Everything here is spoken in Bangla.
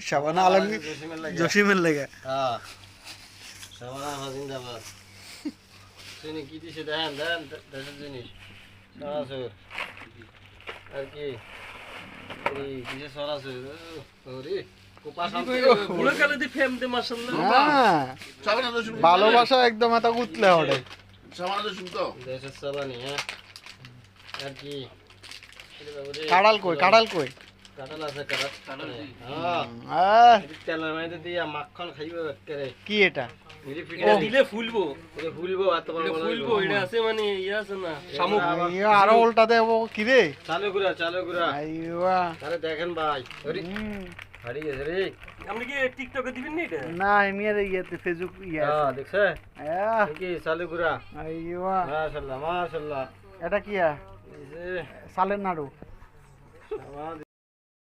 শাবানা আলমী জসিমের লেগে হ্যাঁ শাবানা জিন্দাবাদ শুনি কি দিছে দেখেন দেন দেশের জিনিস সরাসরি আর কি এই দিছে সরাসরি ওরে কোপা শান্তি বুড়ো কালে দি ফেম দে মাশাআল্লাহ হ্যাঁ শাবানা জসিম ভালোবাসা একদম এত উতলে ওঠে শাবানা জসিম তো দেশের চালানি হ্যাঁ আর কি কাড়াল কই কাঁঠাল আছে কাঁঠাল হ্যাঁ আহ, তেলের মধ্যে দিয়া মাখন খাইবে একেবারে কি এটা এটা দিলে ফুলবো এটা ভুলবো এত বড় এটা বড় ফুলবো এটা আছে মানে ইয়া আছে না শামুক ইয়া, আরো উল্টা দেবো কি রে চালু গুড়া আইয়া আরে দেখেন ভাই আরে হুম, হারিয়ে গেছে রে আপনি কি টিকটকে দিবেন না এটা না এমনি আর ইয়েতে ফেসবুক ইয়া হ্যাঁ দেখছে আহ, কি চালু গুড়া আইয়া মাশাআল্লাহ এটা কি এই যে সালের নাড়ু আমার